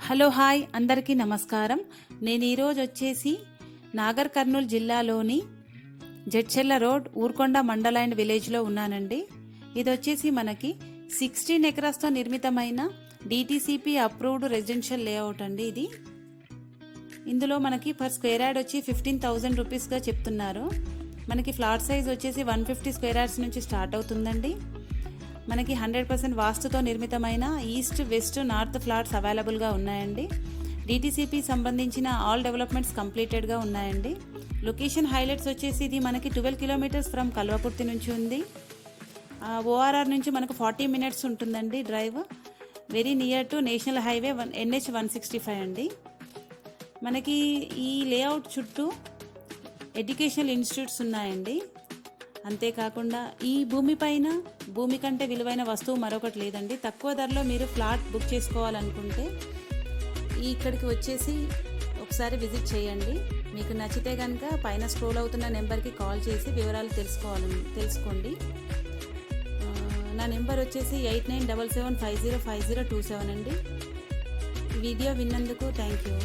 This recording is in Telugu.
హలో హాయ్ అందరికీ నమస్కారం. నేను ఈరోజు వచ్చేసి నాగర్ కర్నూలు జిల్లాలోని జడ్చెల్ల రోడ్ ఊర్కొండ మండల అండ్ విలేజ్లో ఉన్నానండి. ఇది వచ్చేసి మనకి 16 ఎకరాస్తో నిర్మితమైన డిటిసిపి అప్రూవ్డ్ రెసిడెన్షియల్ లేఅవుట్ అండి. ఇందులో మనకి పర్ స్క్వేర్ యార్డ్ వచ్చి 15,000 రూపీస్గా చెప్తున్నారు. మనకి ఫ్లాట్ సైజ్ వచ్చేసి 150 స్క్వేర్ యార్డ్స్ నుంచి స్టార్ట్ అవుతుందండి. మనకి 100% వాస్తుతో నిర్మితమైన ఈస్ట్ వెస్ట్ నార్త్ ఫ్లాట్స్ అవైలబుల్గా ఉన్నాయండి. డిటిసిపి సంబంధించిన ఆల్ డెవలప్మెంట్స్ కంప్లీటెడ్గా ఉన్నాయండి. లొకేషన్ హైలైట్స్ వచ్చేసి ఇది మనకి 12 కిలోమీటర్స్ ఫ్రమ్ కల్వకుర్తి నుంచి ఉంది. ఓఆర్ఆర్ నుంచి మనకు 40 మినిట్స్ ఉంటుందండి drive. Very near to national highway NH 165 అండి. మనకి ఈ లేఅవుట్ చుట్టూ ఎడ్యుకేషనల్ ఇన్స్టిట్యూట్స్ ఉన్నాయండి. అంతేకాకుండా ఈ భూమిపైన భూమి కంటే విలువైన వస్తువు మరొకటి లేదండి. తక్కువ ధరలో మీరు ఫ్లాట్ బుక్ చేసుకోవాలనుకుంటే ఇక్కడికి వచ్చేసి ఒకసారి విజిట్ చేయండి. మీకు నచ్చితే కనుక పైన స్క్రోల్ అవుతున్న నెంబర్కి కాల్ చేసి వివరాలు తెలుసుకోండి. నా నెంబర్ వచ్చేసి 8977505027 అండి. ఈ వీడియో విన్నందుకు థ్యాంక్ యూ.